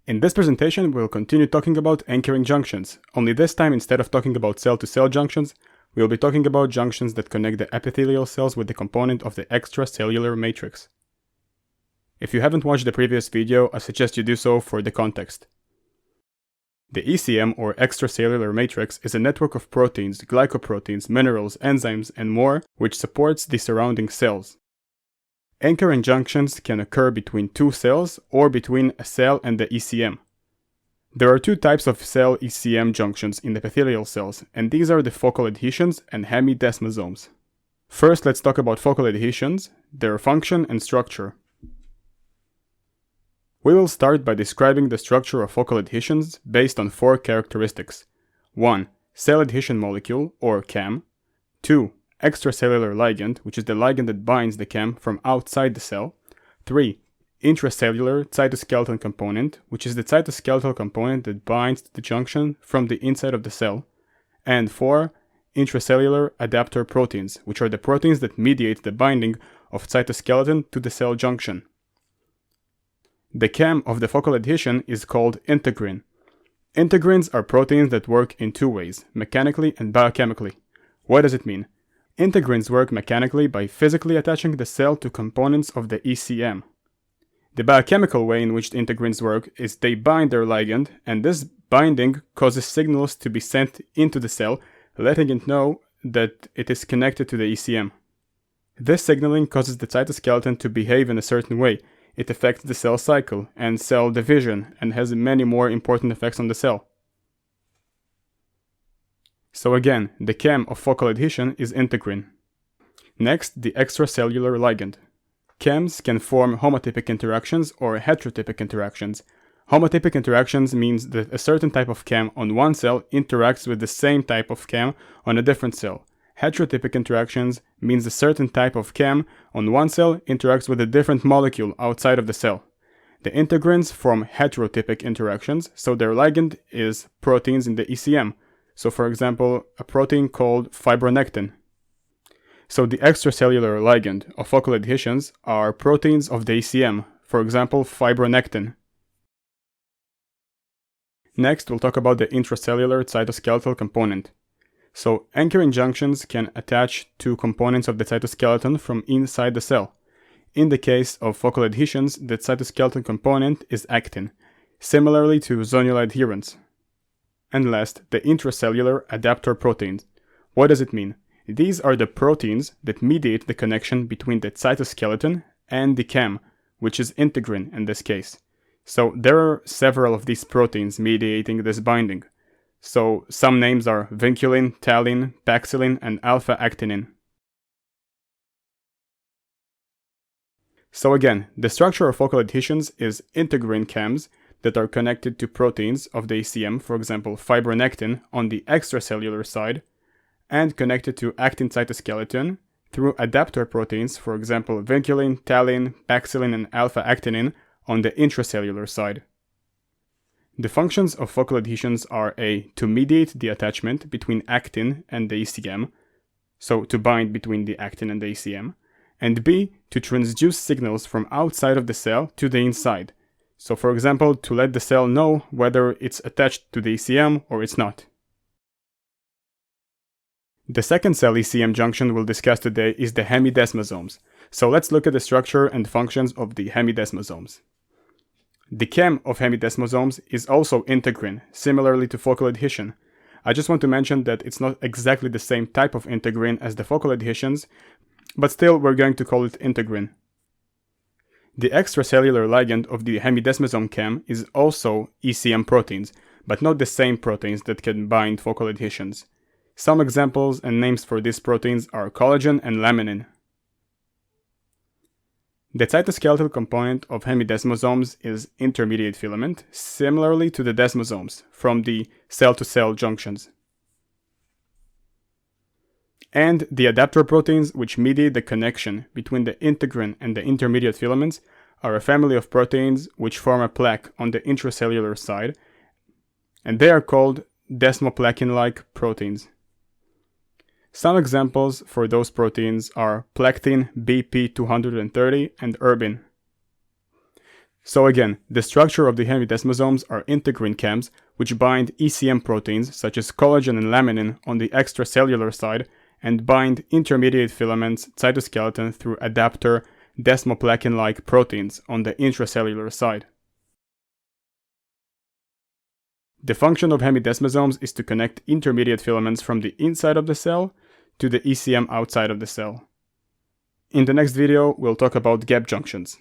In this presentation, we'll continue talking about anchoring junctions, only this time instead of talking about cell-to-cell junctions, we'll be talking about junctions that connect the epithelial cells with the component of the extracellular matrix. If you haven't watched the previous video, I suggest you do so for the context. The ECM, or extracellular matrix, is a network of proteins, glycoproteins, minerals, enzymes, and more, which supports the surrounding cells. Anchoring junctions can occur between two cells or between a cell and the ECM. There are two types of Cell-ECM junctions in epithelial cells, and these are the focal adhesions and hemidesmosomes. First, let's talk about focal adhesions, their function and structure. We will start by describing the structure of focal adhesions based on four characteristics. 1. Cell adhesion molecule, or CAM. 2. Extracellular ligand, which is the ligand that binds the CAM from outside the cell. 3. Intracellular cytoskeleton component, which is the cytoskeletal component that binds the junction from the inside of the cell. And 4. Intracellular adapter proteins, which are the proteins that mediate the binding of cytoskeleton to the cell junction. The CAM of the focal adhesion is called integrin. Integrins are proteins that work in two ways, mechanically and biochemically. What does it mean? Integrins work mechanically by physically attaching the cell to components of the ECM. The biochemical way in which the integrins work is they bind their ligand, and this binding causes signals to be sent into the cell, letting it know that it is connected to the ECM. This signaling causes the cytoskeleton to behave in a certain way. It affects the cell cycle and cell division and has many more important effects on the cell. So again, the CAM of focal adhesion is integrin. Next, the extracellular ligand. CAMs can form homotypic interactions or heterotypic interactions. Homotypic interactions means that a certain type of CAM on one cell interacts with the same type of CAM on a different cell. Heterotypic interactions means a certain type of CAM on one cell interacts with a different molecule outside of the cell. The integrins form heterotypic interactions, so their ligand is proteins in the ECM. So for example, a protein called fibronectin. So the extracellular ligand of focal adhesions are proteins of the ECM, for example, fibronectin. Next, we'll talk about the intracellular cytoskeletal component. So anchoring junctions can attach to components of the cytoskeleton from inside the cell. In the case of focal adhesions, the cytoskeleton component is actin, similarly to zonular adherents. And last, the intracellular adapter proteins. What does it mean? These are the proteins that mediate the connection between the cytoskeleton and the CAM, which is integrin in this case. So there are several of these proteins mediating this binding. So some names are vinculin, tallin, paxillin, and alpha-actinin. So again, the structure of focal adhesions is integrin CAMs that are connected to proteins of the ECM, for example fibronectin on the extracellular side, and connected to actin cytoskeleton through adapter proteins, for example vinculin, tallin, paxillin, and alpha-actinin on the intracellular side. The functions of focal adhesions are A. to mediate the attachment between actin and the ECM, so to bind between the actin and the ECM, and B. to transduce signals from outside of the cell to the inside, so for example to let the cell know whether it's attached to the ECM or it's not. The second Cell-ECM junction we'll discuss today is the hemidesmosomes, so let's look at the structure and functions of the hemidesmosomes. The CAM of hemidesmosomes is also integrin, similarly to focal adhesion. I just want to mention that it's not exactly the same type of integrin as the focal adhesions, but still we're going to call it integrin. The extracellular ligand of the hemidesmosome CAM is also ECM proteins, but not the same proteins that can bind focal adhesions. Some examples and names for these proteins are collagen and laminin. The cytoskeletal component of hemidesmosomes is intermediate filament, similarly to the desmosomes from the cell-to-cell junctions. And the adapter proteins, which mediate the connection between the integrin and the intermediate filaments, are a family of proteins which form a plaque on the intracellular side, and they are called desmoplakin-like proteins. Some examples for those proteins are plectin, BP230, and urbin. So again, the structure of the hemidesmosomes are integrin chems, which bind ECM proteins such as collagen and laminin on the extracellular side, and bind intermediate filaments cytoskeleton through adapter desmoplekin-like proteins on the intracellular side. The function of hemidesmosomes is to connect intermediate filaments from the inside of the cell to the ECM outside of the cell. In the next video, we'll talk about gap junctions.